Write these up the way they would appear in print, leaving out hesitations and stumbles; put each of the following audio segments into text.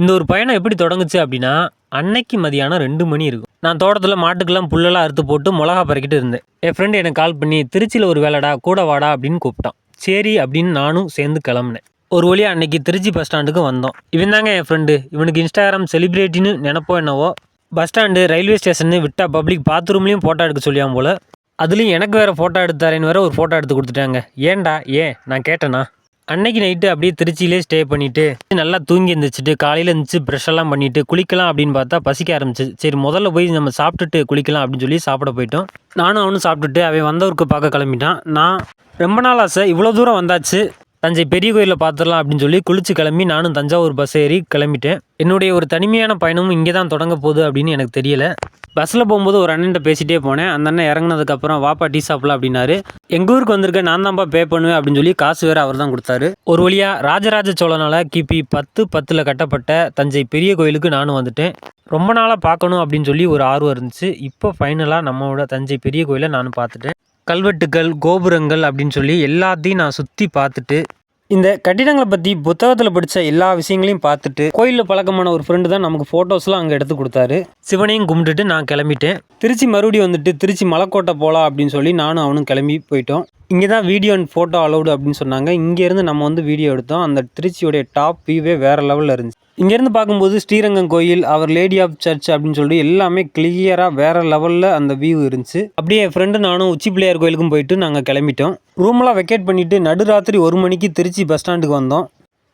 இந்த ஒரு பயணம் எப்படி தொடங்குச்சு அப்படின்னா, அன்னைக்கு மதியானம் 2 மணி இருக்கும். நான் தோட்டத்தில மாட்டுக்கெல்லாம் புல்லெல்லாம் அறுத்து போட்டு மொளகா பறிக்கிட்டு இருந்தேன். என் ஃப்ரெண்டு எனக்கு கால் பண்ணி, "திருச்சியில ஒரு வேலைடா, கூட வாடா" அப்படின்னு கூப்பிட்டான். சரி அப்படின்னு நானும் சேர்ந்து கிளம்புனேன். ஒரு வழியா அன்னைக்கு திருச்சி பஸ் ஸ்டாண்டுக்கு வந்தோம். இவன் தாங்க என் ஃப்ரெண்டு. இவனுக்கு இன்ஸ்டாகிராம் செலிபிரிட்டின்னு நெனப்போ என்னவோ, பஸ் ஸ்டாண்டு, ரயில்வே ஸ்டேஷன்னு விட்டா பப்ளிக் பாத்ரூம்லேயும் ஃபோட்டோ எடுக்க சொல்லியான் போல. அதுலேயும் எனக்கு வேறு ஃபோட்டோ எடுத்து தரேன்னு வேறு ஒரு ஃபோட்டோ எடுத்து கொடுத்துட்டாங்க. ஏன்டா? ஏன் நான் கேட்டேனா? அன்னைக்கு நைட்டு அப்படியே திருச்சியிலே ஸ்டே பண்ணிவிட்டு நல்லா தூங்கி எழுந்திரிச்சிட்டு காலையில் எழுந்திரிச்சு ப்ரெஷ் எல்லாம் பண்ணிவிட்டு குளிக்கலாம் அப்படின்னு பார்த்தா பசிக்க ஆரம்பிச்சு. சரி முதல்ல போய் நம்ம சாப்பிட்டுட்டு குளிக்கலாம் அப்படின்னு சொல்லி சாப்பிட போயிட்டோம். நானும் அவனும் சாப்பிட்டுட்டு அவன் வந்தவருக்கு பார்க்க கிளம்பிட்டான். நான் ரொம்ப நாள் ஆசை, இவ்வளோ தூரம் வந்தாச்சு, தஞ்சை பெரிய கோயிலில் பார்த்துடலாம் அப்படின்னு சொல்லி குளிச்சு கிளம்பி நானும் தஞ்சாவூர் பஸ் ஏறி கிளம்பிட்டேன். என்னுடைய ஒரு தனிமையான பயணமும் இங்கே தான் தொடங்க போகுது அப்படின்னு எனக்கு தெரியலை. பஸ்ஸில் போகும்போது ஒரு அண்ணன்ட்ட பேசிகிட்டே போனேன். அந்த அண்ணன் இறங்கினதுக்கப்புறம் வாப்பா டீ சாப்பிடலாம் அப்படின்னாரு. எங்கள் ஊருக்கு வந்திருக்கேன், நான் தான்ப்பா பே பண்ணுவேன் அப்படின்னு சொல்லி காசு வேறு அவர் தான் கொடுத்தாரு. ஒரு வழியாக ராஜராஜ சோழனால் கிபி 1010 கட்டப்பட்ட தஞ்சை பெரிய கோயிலுக்கு நானும் வந்துட்டேன். ரொம்ப நாளாக பார்க்கணும் அப்படின்னு சொல்லி ஒரு ஆர்வம் இருந்துச்சு. இப்போ ஃபைனலாக நம்மளோட தஞ்சை பெரிய கோயிலை நானும் பார்த்துட்டேன். கல்வெட்டுக்கள், கோபுரங்கள் அப்படின்னு சொல்லி எல்லாத்தையும் நான் சுற்றி பார்த்துட்டு, இந்த கட்டிடங்களை பற்றி புத்தகத்தில் படித்த எல்லா விஷயங்களையும் பார்த்துட்டு, கோயிலில் பழக்கமான ஒரு ஃப்ரெண்டு தான் நமக்கு ஃபோட்டோஸ்லாம் அங்கே எடுத்து கொடுத்தாரு. சிவனையும் கும்பிட்டுட்டு நான் கிளம்பிட்டேன். திருச்சி மறுபடியும் வந்துட்டு திருச்சி மலைக்கோட்டை போகலாம் அப்படின்னு சொல்லி நானும் அவனும் கிளம்பி போயிட்டோம். இங்கே தான் வீடியோ அண்ட் ஃபோட்டோ அலௌடு அப்படின்னு சொன்னாங்க. இங்கேருந்து நம்ம வந்து வீடியோ எடுத்தோம். அந்த திருச்சியோடைய டாப் வியூவே வேறு லெவலில் இருந்துச்சு. இங்கேருந்து பார்க்கும்போது ஸ்ரீரங்கம் கோயில், அவர் லேடி ஆஃப் சர்ச் அப்படின்னு சொல்லி எல்லாமே கிளியராக வேறு லெவலில் அந்த வியூ இருந்துச்சு. அப்படியே என் ஃப்ரெண்டு நானும் உச்சி பிள்ளையார் கோயிலுக்கும் போயிட்டு நாங்கள் கிளம்பிட்டோம். ரூமெல்லாம் வெக்கேட் பண்ணிவிட்டு நடுராத்திரி 1 மணிக்கு திருச்சி பஸ் ஸ்டாண்டுக்கு வந்தோம்.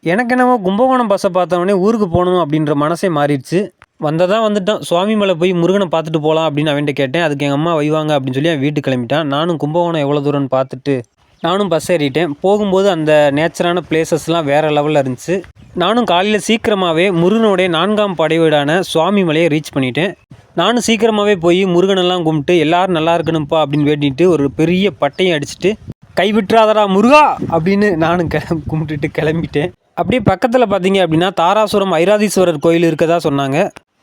எனக்கு என்னவோ கும்பகோணம் பஸ்ஸை பார்த்தவொடனே ஊருக்கு போகணும் அப்படின்ற மனசே மாறிடுச்சு. வந்ததான் வந்துட்டோம், சுவாமி மலை போய் முருகனை பார்த்துட்டு போகலாம் அப்படின்னு அவன்கிட்ட கேட்டேன். அதுக்கு எங்கள் அம்மா வைவாங்க அப்படின்னு சொல்லி அவன் வீட்டுக்கு கிளம்பிட்டான். நானும் கும்பகோணம் எவ்வளோ தூரம்னு பார்த்துட்டு நானும் பஸ் ஏறிட்டேன். போகும்போது அந்த நேச்சரான பிளேசஸ்லாம் வேறு லெவலில் இருந்துச்சு. நானும் காலையில் சீக்கிரமாகவே முருகனுடைய 4ஆம் படை வீடான சுவாமி மலையை ரீச் பண்ணிட்டேன். நானும் சீக்கிரமாகவே போய் முருகனெல்லாம் கும்பிட்டு எல்லோரும் நல்லா இருக்கணும்ப்பா அப்படின்னு வேண்டிட்டு ஒரு பெரிய பட்டையும் அடிச்சுட்டு, கைவிட்டுறாதடா முருகா அப்படின்னு நானும் கும்பிட்டுட்டு கிளம்பிட்டேன். அப்படியே பக்கத்தில் பார்த்தீங்க அப்படின்னா தாராசுரம் ஐராதீஸ்வரர் கோயில் இருக்கதா சொன்னாங்க.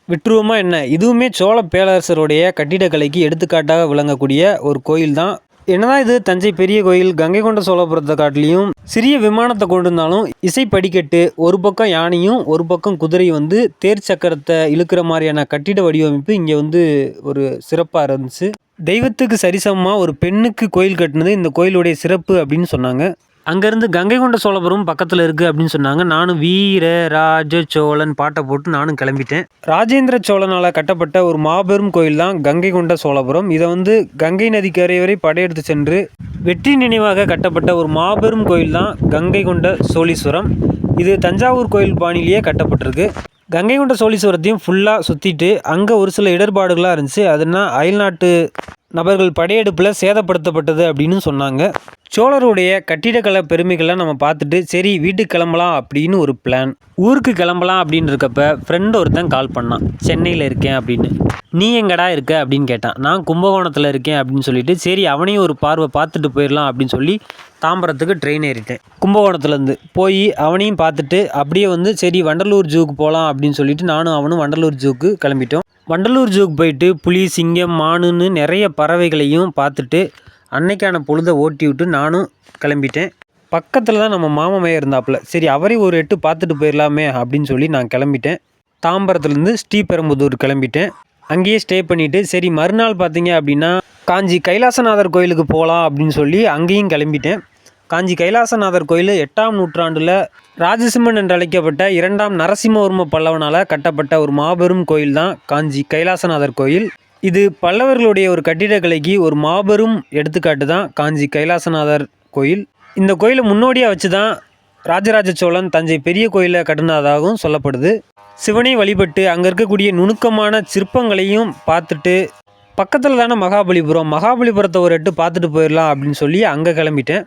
விட்டுருவோமா என்ன, இதுவுமே சோழ பேரரசருடைய கட்டிடக்கலைக்கு எடுத்துக்காட்டாக விளங்கக்கூடிய ஒரு கோயில் தான். என்னதான் இது தஞ்சை பெரிய கோயில் கங்கை கொண்ட சோழபுரத்தை காட்டிலையும் சிறிய விமானத்தை கொண்டிருந்தாலும் இசை படிக்கட்டு, ஒரு பக்கம் யானையும் ஒரு பக்கம் குதிரையும் வந்து தேர் சக்கரத்தை இழுக்கிற மாதிரியான கட்டிட வடிவமைப்பு இங்கே வந்து ஒரு சிறப்பாக இருந்துச்சு. தெய்வத்துக்கு சரிசமமாக ஒரு பெண்ணுக்கு கோயில் கட்டினது இந்த கோயிலுடைய சிறப்பு அப்படின்னு சொன்னாங்க. அங்கேருந்து கங்கை கொண்ட சோழபுரம் பக்கத்தில் இருக்குது அப்படின்னு சொன்னாங்க. நானும் வீர ராஜ சோழன் பாட்டை போட்டு நானும் கிளம்பிட்டேன். ராஜேந்திர சோழனால் கட்டப்பட்ட ஒரு மாபெரும் கோயில் தான் கங்கை கொண்ட சோழபுரம். இதை வந்து கங்கை நதிக்கரை வரை படையெடுத்து சென்று வெற்றி நினைவாக கட்டப்பட்ட ஒரு மாபெரும் கோயில் தான் கங்கை கொண்ட சோழீஸ்வரம். இது தஞ்சாவூர் கோயில் பாணியிலேயே கட்டப்பட்டிருக்கு. கங்கை கொண்ட சோழீஸ்வரத்தையும் ஃபுல்லாக சுற்றிட்டு அங்கே ஒரு சில இடர்பாடுகளாக இருந்துச்சு. அதுனா அயல்நாட்டு நபர்கள் படையெடுப்பில் சேதப்படுத்தப்பட்டது அப்படின்னு சொன்னாங்க. சோழருடைய கட்டிடக்கலை பெருமைகள்லாம் நம்ம பார்த்துட்டு சரி வீட்டுக்கு கிளம்பலாம் அப்படின்னு ஒரு பிளான். ஊருக்கு கிளம்பலாம் அப்படின்னு இருக்கப்ப ஃப்ரெண்டு ஒருத்தன் கால் பண்ணான். சென்னையில் இருக்கேன் அப்படின்னு. நீ எங்கடா இருக்க அப்படின்னு கேட்டான். நான் கும்பகோணத்தில் இருக்கேன் அப்படின்னு சொல்லிட்டு சரி அவனையும் ஒரு பார்வை பார்த்துட்டு போயிடலாம் அப்படின்னு சொல்லி தாம்பரத்துக்கு ட்ரெயின் ஏறிட்டேன். கும்பகோணத்துலேருந்து போய் அவனையும் பார்த்துட்டு அப்படியே வந்து சரி வண்டலூர் ஜூக்கு போகலாம் அப்படின்னு சொல்லிட்டு நானும் அவனும் வண்டலூர் ஜூக்கு கிளம்பிட்டோம். வண்டலூர் ஜூக்கு போயிட்டு புலி, சிங்கம், மானுன்னு நிறைய பறவைகளையும் பார்த்துட்டு அன்னைக்கான பொழுதை ஓட்டி விட்டு நானும் கிளம்பிட்டேன். பக்கத்தில் தான் நம்ம மாமாமையாக இருந்தாப்புல. சரி அவரையும் ஒரு எட்டு பார்த்துட்டு போயிடலாமே அப்படின்னு சொல்லி நான் கிளம்பிட்டேன். தாம்பரத்துலேருந்து ஸ்ரீபெரும்புதூர் கிளம்பிட்டேன். அங்கேயே ஸ்டே பண்ணிவிட்டு சரி மறுநாள் பார்த்தீங்க அப்படின்னா காஞ்சி கைலாசநாதர் கோயிலுக்கு போகலாம் அப்படின்னு சொல்லி அங்கேயும் கிளம்பிட்டேன். காஞ்சி கைலாசநாதர் கோயில் 8ஆம் நூற்றாண்டில் ராஜசிம்மன் என்று அழைக்கப்பட்ட 2ஆம் நரசிம்மவர்ம பல்லவனால் கட்டப்பட்ட ஒரு மாபெரும் கோயில் தான் காஞ்சி கைலாசநாதர் கோயில். இது பல்லவர்களுடைய ஒரு கட்டிடக்கலைக்கு ஒரு மாபெரும் எடுத்துக்காட்டு தான் காஞ்சி கைலாசநாதர் கோயில். இந்த கோயிலை முன்னோடியாக வச்சு தான் ராஜராஜ சோழன் தஞ்சை பெரிய கோயிலை கட்டினதாகவும் சொல்லப்படுது. சிவனை வழிபட்டு அங்கே இருக்கக்கூடிய நுணுக்கமான சிற்பங்களையும் பார்த்துட்டு பக்கத்தில் தானே மகாபலிபுரத்தை ஒரு எட்டு பார்த்துட்டு போயிடலாம் அப்படின்னு சொல்லி அங்கே கிளம்பிட்டேன்.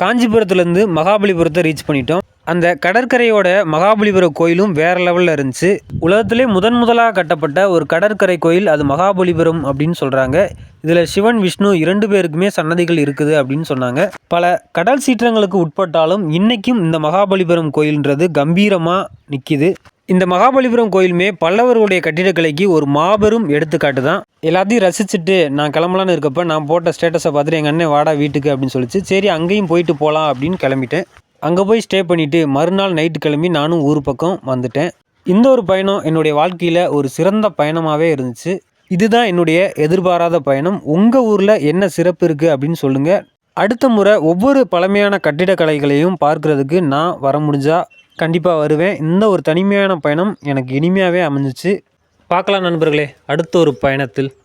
காஞ்சிபுரத்துலேருந்து மகாபலிபுரத்தை ரீச் பண்ணிட்டோம். அந்த கடற்கரையோட மகாபலிபுர கோயிலும் வேறு லெவலில் இருந்துச்சு. உலகத்திலே முதலாக கட்டப்பட்ட ஒரு கடற்கரை கோயில் அது மகாபலிபுரம் அப்படின்னு சொல்கிறாங்க. இதில் சிவன், விஷ்ணு 2 பேருக்குமே சன்னதிகள் இருக்குது அப்படின்னு சொன்னாங்க. பல கடல் சீற்றங்களுக்கு உட்பட்டாலும் இன்றைக்கும் இந்த மகாபலிபுரம் கோயில்ன்றது கம்பீரமாக நிற்கிது. இந்த மகாபலிபுரம் கோயிலுமே பல்லவர்களுடைய கட்டிடக்கலைக்கு ஒரு மாபெரும் எடுத்துக்காட்டு தான். எல்லாத்தையும் ரசிச்சுட்டு நான் கிளம்பலான்னு இருக்கப்போ நான் போட்ட ஸ்டேட்டஸை பார்த்துட்டு எங்கள் அண்ணன் வாடா வீட்டுக்கு அப்படின்னு சொல்லிச்சு. சரி அங்கேயும் போயிட்டு போகலாம் அப்படின்னு கிளம்பிட்டேன். அங்கே போய் ஸ்டே பண்ணிவிட்டு மறுநாள் நைட்டு கிளம்பி நானும் ஊர் பக்கம் வந்துட்டேன். இந்த ஒரு பயணம் என்னுடைய வாழ்க்கையில் ஒரு சிறந்த பயணமாகவே இருந்துச்சு. இதுதான் என்னுடைய எதிர்பாராத பயணம். உங்கள் ஊரில் என்ன சிறப்பு இருக்குது அப்படின்னு சொல்லுங்கள். அடுத்த முறை ஒவ்வொரு பழமையான கட்டிடக்கலைகளையும் பார்க்குறதுக்கு நான் வர முடிஞ்சால் கண்டிப்பாக வருவேன். இந்த ஒரு தனிமையான பயணம் எனக்கு இனிமையாகவே அமைஞ்சிச்சு. பார்க்கலாம் நண்பர்களே, அடுத்த ஒரு பயணத்தில்.